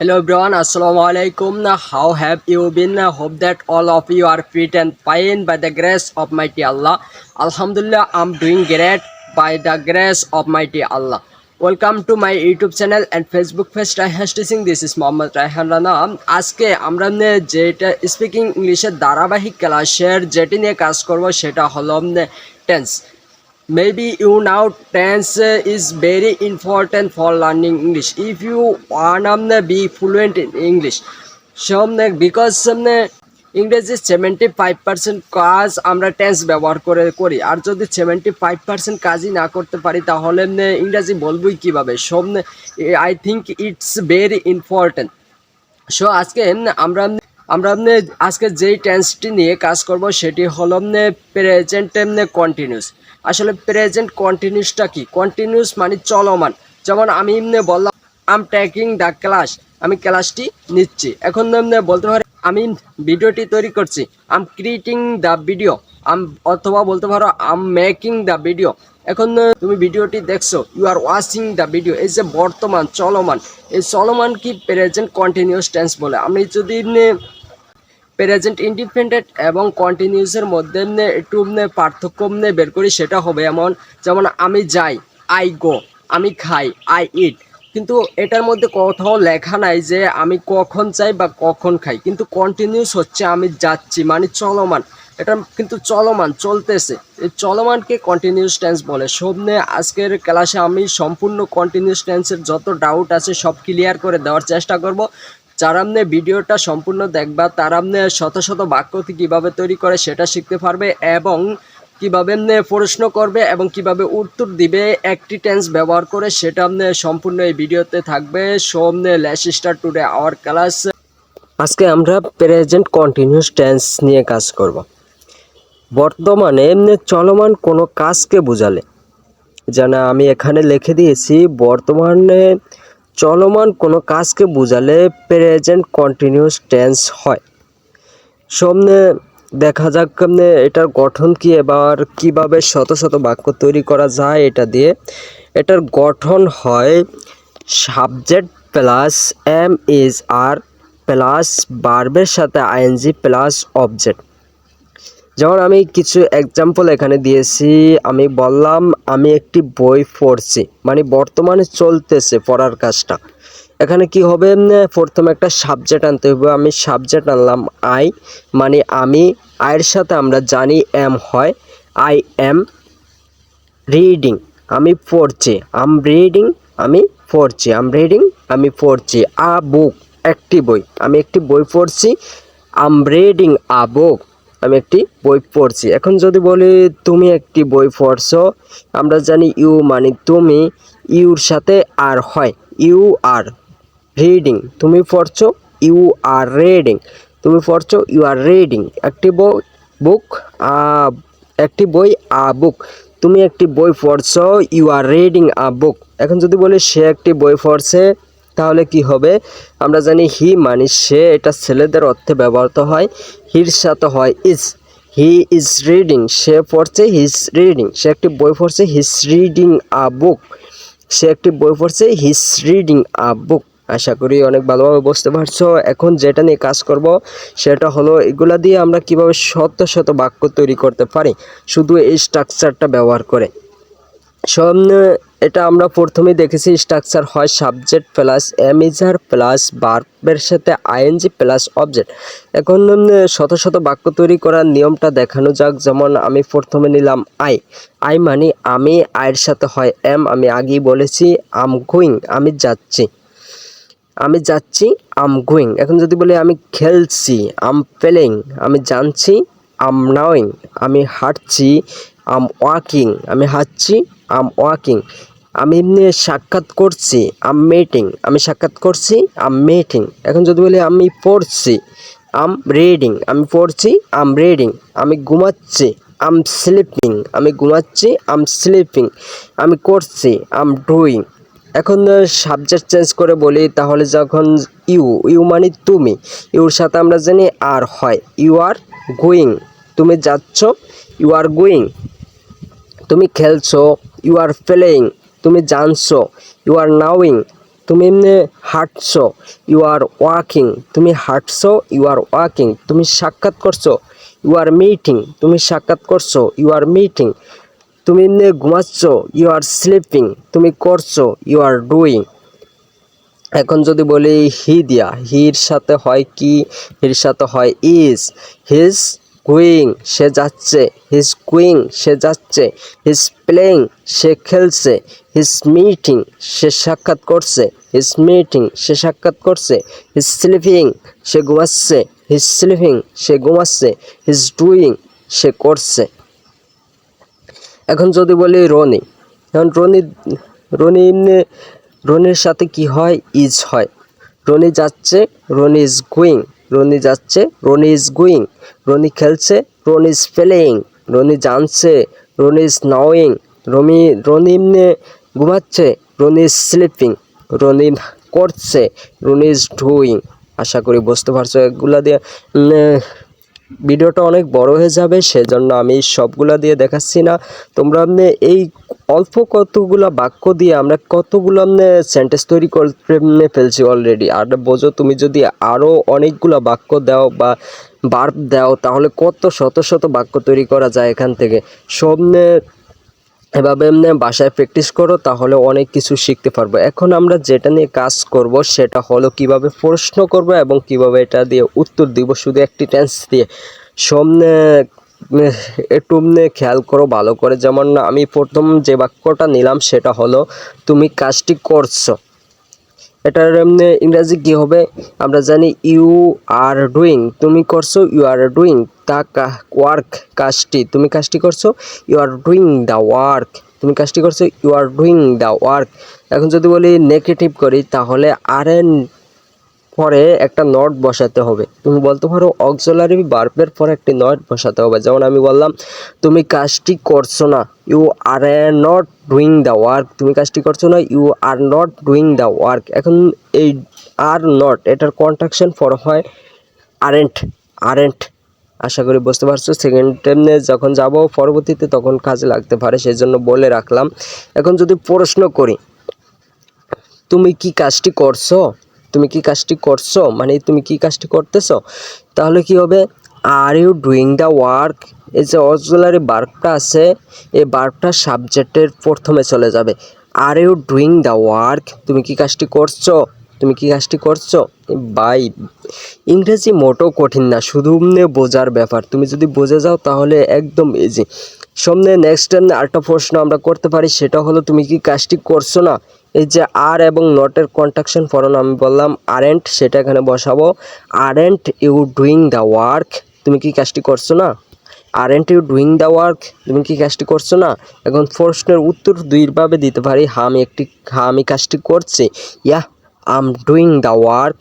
Hello everyone, Assalamu alaikum. How have you been? Hope that all of you are fit and fine by the grace of mighty Allah. Alhamdulillah, I'm doing great by the grace of mighty Allah. Welcome to my YouTube channel and Facebook page Raihan Teaching. This is Mohammad Raihan Rana. আজকে আমরা যেটা speaking ইংলিশের ধারাবাহিক ক্লাসের যেটি নিয়ে কাজ করব সেটা হলো tense. Maybe you know tense is very important for learning English if you wanna be fluent in English. So because ইংরেজি 75% কাজ আমরা টেন্স ব্যবহার করি আর যদি 75% কাজই না করতে পারি তাহলে ইংরেজি বলবই কিভাবে। So I think it's very important. So আজকে আমরা আমরা আজকে যেই টেন্সটি নিয়ে কাজ করব সেটি হলো প্রেজেন্ট কন্টিনিউস। আসলে প্রেজেন্ট কন্টিনিউসটা কি? কন্টিনিউস মানে চলমান। যেমন আমি বললাম আম টেকিং দ্য ক্লাস, আমি ক্লাসটি নিচ্ছি। এখন বলতে পারি আমি ভিডিওটি তৈরি করছি, আম ক্রিয়েটিং দ্য ভিডিও, অথবা বলতে পারো আম মেকিং দ্য ভিডিও। এখন তুমি ভিডিওটি দেখছো, you are watching the video. এই যে বর্তমান চলমান, এই চলমান কি প্রেজেন্ট কন্টিনিউয়াস টেন্স বলে। আমি যদি প্রেজেন্ট ইন্ডিপেন্ডেন্ট এবং কন্টিনিউসের মধ্যে একটু পার্থক্য বের করি সেটা হবে যেমন আমি যাই, আই গো, আমি খাই, আই ইট। কিন্তু এটার মধ্যে কোথাও লেখা নাই যে আমি কখন যাই বা কখন খাই। কিন্তু কন্টিনিউস হচ্ছে আমি যাচ্ছি মানে চলমান, এটা কিন্তু চলমান, চলতেছে। এই চলমানকে কন্টিনিউয়াস টেন্স বলে। আজকের ক্লাসে আমি সম্পূর্ণ কন্টিনিউয়াস টেন্সের যত ডাউট আছে সব ক্লিয়ার করে দেওয়ার চেষ্টা করব। যারা ভিডিওটা সম্পূর্ণ দেখবা তারা শত শত বাক্য কীভাবে তৈরি করে সেটা শিখতে পারবে এবং কীভাবে প্রশ্ন করবে এবং কিভাবে উত্তর দিবে একটি টেন্স ব্যবহার করে সেটা সম্পূর্ণ এই ভিডিওতে থাকবে। So let's start today our class. আজকে আমরা প্রেজেন্ট কন্টিনিউয়াস টেন্স নিয়ে কাজ করব। বর্তমানে চলমান কোনো কাজকে বোঝালে, যেন আমি এখানে লিখে দিয়েছি বর্তমানে চলমান কোনো কাজকে বোঝালে প্রেজেন্ট কন্টিনিউয়াস টেন্স হয়। সামনে দেখা যাক এটার গঠন কি, এবার কিভাবে শত শত বাক্য তৈরি করা যায় এটা দিয়ে। এটার গঠন হয় subject plus am is are plus ভার্বের সাথে আইএনজি প্লাস অবজেক্ট। যেমন আমি কিছু এক্সাম্পল এখানে দিয়েছি। আমি বললাম আমি একটি বই পড়ছি, মানে বর্তমানে চলতেছে পড়ার কাজটা। এখানে কি হবে, প্রথমে একটা সাবজেক্ট আনতে হবে। আমি সাবজেক্ট আনলাম আই, মানে আমি। আয়ের সাথে আমরা জানি এম হয়। আই এম রিডিং, আমি পড়ছি। আম রিডিং, আমি পড়ছি। আম রিডিং, আমি পড়ছি। আ বুক, একটি বই, আমি একটি বই পড়ছি। আম রিডিং আ বুক, আমি একটি বই পড়ছি। এখন যদি বলি তুমি একটি বই পড়ছো, আমরা জানি ইউ মানে তুমি, ইউর সাথে আর হয়, ইউ আর রিডিং, তুমি পড়ছো, ইউ আর রিডিং, তুমি পড়ছো, ইউ আর রিডিং। একটি বই বুক, একটি বই আ বুক, তুমি একটি বই পড়ছো, ইউ আর রিডিং আ বুক। এখন যদি বলি সে একটি বই পড়ছে, তাহলে কি হবে, আমরা জানি হি মানে সে, এটা ছেলেদের অর্থে ব্যবহৃত হয়। হির সাথে হয় ইজ, হি ইজ রিডিং, সে পড়ছে, হি ইজ রিডিং, সে একটি বই পড়ছে, হি ইজ রিডিং আ বুক, সে একটি বই পড়ছে, হি ইজ রিডিং আ বুক। আশা করি অনেক ভালোভাবে বুঝতে পারছো। এখন যেটা নিয়ে কাজ করব সেটা হলো এগুলা দিয়ে আমরা কিভাবে শত শত বাক্য তৈরি করতে পারি শুধু এই স্ট্রাকচারটা ব্যবহার করে। এটা আমরা প্রথমেই দেখেছি, স্ট্রাকচার হয় সাবজেক্ট প্লাস এমিজার প্লাস ভার্বের সাথে আইএনজি প্লাস অবজেক্ট। এখন শত শত বাক্য তৈরি করার নিয়মটা দেখানো যাক। যেমন আমি প্রথমে নিলাম আই, আই মানে আমি, আয়ের সাথে হয় এম, আমি আগেই বলেছি। আম গোয়িং, আমি যাচ্ছি, আমি যাচ্ছি, আম গোয়িং। এখন যদি বলি আমি খেলছি, আম প্লেয়িং, আমি জানছি, আম নাউইং, আমি হাঁটছি, আম ওয়াকিং, আমি হাঁটছি, আম ওয়াকিং। আমি সাক্ষাৎ করছি, আম মিটিং, আমি সাক্ষাৎ করছি, আম মিটিং। এখন যদি বলি আমি পড়ছি, আম রিডিং, আমি পড়ছি, আম রিডিং। আমি ঘুমাচ্ছি, আম স্লিপিং, আমি ঘুমাচ্ছি, আম স্লিপিং। আমি করছি, আম ডুইং। এখন সাবজেক্ট চেঞ্জ করে বলি, তাহলে যখন ইউ, ইউ মানে তুমি, ইউর সাথে আমরা জানি আর হয়, ইউ আর গোয়িং, তুমি যাচ্ছ, ইউ আর গোয়িং। তুমি খেলছো, ইউ আর প্লেয়িং, তুমি জানছো, ইউ আর নাউইং, তুমি এমনি হাঁটছো, ইউ আর ওয়াকিং। তুমি হাঁটছো, ইউ আর ওয়াকিং। তুমি সাক্ষাৎ করছো, ইউ আর মিটিং। তুমি সাক্ষাৎ করছো, ইউ আর মিটিং। তুমি এমনি ঘুমাচ্ছ, ইউ আর স্লিপিং। তুমি করছো, ইউ আর ডুইং। এখন যদি বলি হি দিয়া, হির সাথে হয় কি? হির সাথে হয় ইজ। হিজ গোয়িং, সে যাচ্ছে। হিজ গোয়িং, সে যাচ্ছে। হিজ প্লেয়িং, সে খেলছে। হিজ মিটিং, সে সাক্ষাৎ করছে। হিজ মিটিং, সে সাক্ষাৎ করছে। হিজ স্লিপিং, সে ঘুমাচ্ছে। হিজ স্লিপিং, সে ঘুমাচ্ছে। হিজ ডুইং, সে করছে। এখন যদি বলি রনি, এখন রনি রনির সাথে কি হয়? ইজ হয়। রনি যাচ্ছে, রনি ইজ গোয়িং। রনি যাচ্ছে, রনি ইজ গোয়িং। রনি খেলছে, রনি ইজ প্লেয়িং। রনি জানছে, রনি ইজ নাউইং। রনি ঘুমাচ্ছে, রনি ইজ স্লিপিং। রনি করছে, রনি ইজ ডুইং। আশা করি বুঝতে পারছো। এগুলা দিয়ে ভিডিওটা অনেক বড় হয়ে যাবে, সেজন্য আমি সবগুলা দিয়ে দেখাচ্ছি না। তোমরা এই অল্প কতগুলা বাক্য দিয়ে আমরা কতগুলো সেন্টেন্স তৈরি করে ফেলছি অলরেডি। আর বোঝো, তুমি যদি আরও অনেকগুলা বাক্য দাও বা ভার্ব দাও, তাহলে কত শত শত বাক্য তৈরি করা যায় এখান থেকে। সব এভাবে বাসায় প্র্যাকটিস করো, তাহলে অনেক কিছু শিখতে পারবো। এখন আমরা যেটা নিয়ে কাজ করব সেটা হলো কিভাবে প্রশ্ন করব এবং কিভাবে এটা দিয়ে উত্তর দিব শুধু একটি টেন্স দিয়ে। সামনে একটু খেয়াল করো ভালো করে। যেমন আমি প্রথম যে বাক্যটা নিলাম সেটা হলো তুমি কাজটি করছো। এটার ইংরাজি কী হবে? আমরা জানি ইউ আর ডুইং। তুমি করছো, you are doing the work. কাজটি, তুমি কাজটি করছো, you are doing the work. তুমি কাজটি করছো, you are doing the work. এখন যদি বলি নেগেটিভ করি, তাহলে আর এন পরে একটা নট বসাতে হবে। তুমি বলতে পারো অক্সিলারি ভার্বের পরে একটি নট বসাতে হবে। যেমন আমি বললাম তুমি কাজটি করছো না, you are not doing the work. তুমি কাজটি করছো না, you are not doing the work. এখন এই আর নট, এটার কন্ট্রাকশন ফর হয় আরেন্ট। আরেন্ট। আশা করি বুঝতে পারছো। সেকেন্ড টাইমে যখন যাব পরবর্তীতে তখন কাজে লাগতে পারে, সেই জন্য বলে রাখলাম। এখন যদি প্রশ্ন করি, তুমি কি কাজটি করছো? তুমি কি কাজটি করছো মানে তুমি কি কাজটি করতেছো, তাহলে কি হবে? Are you doing the work. এই যে অক্সিলারি ভার্বটা আছে, এই ভার্বটা সাবজেক্টের প্রথমে চলে যাবে। Are you doing the work, তুমি কি কাজটি করছো? তুমি কি কাজটি করছো? ভাই, ইংরেজি মোটেও কঠিন না, শুধু বোঝার ব্যাপার। তুমি যদি বুঝে যাও তাহলে একদম ইজি। সামনে নেক্সট আরেকটা প্রশ্ন আমরা করতে পারি, সেটা হলো তুমি কি কাজটি করছো না। এই যে আর এবং নটের কন্ট্রাকশন ফরম আমি বললাম আরেন্ট, সেটা এখানে বসাবো। Aren't you doing the work, তুমি কি কাজটি করছো না। Aren't you doing the work, তুমি কি কাজটি করছো না। এখন প্রশ্নের উত্তর দুইভাবে দিতে পারি। আমি কাজটি করছি, yeah I'm doing the work.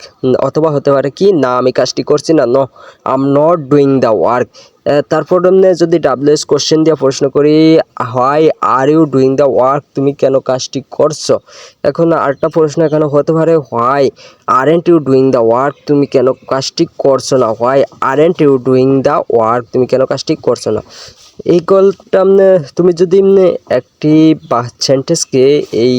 অথবা হতে পারে কি, না আমি কাজটি করছি না, no I'm not doing the work. তারপর যদি ডাব্লিউএস কোশ্চেন দিয়ে প্রশ্ন করি, why are you doing the work, তুমি কেন কাজটি করছো। এখন আরেকটা প্রশ্ন এখানে হতে পারে, why aren't you doing the work, তুমি কেন কাজটি করছো না। Why aren't you doing the work, তুমি কেন কাজটি করছো না। এই গল্পটা তুমি যদি একটি সেন্টেন্সকে এই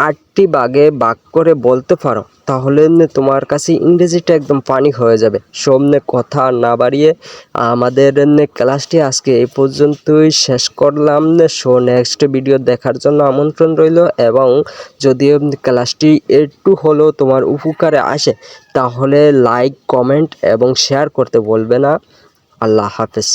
8টি ভাগে ভাগ করে বলতে পারো, তাহলে তোমার কাছে ইংরেজিটা একদম পানি হয়ে যাবে। সামনে কথা না বাড়িয়ে আমাদের ক্লাসটি আজকে এই পর্যন্তই শেষ করলাম। সো নেক্সট ভিডিও দেখার জন্য আমন্ত্রণ রইল, এবং যদি ক্লাসটি একটু হলেও তোমার উপকারে আসে তাহলে লাইক, কমেন্ট এবং শেয়ার করতে বলবে না। আল্লাহ হাফেজ।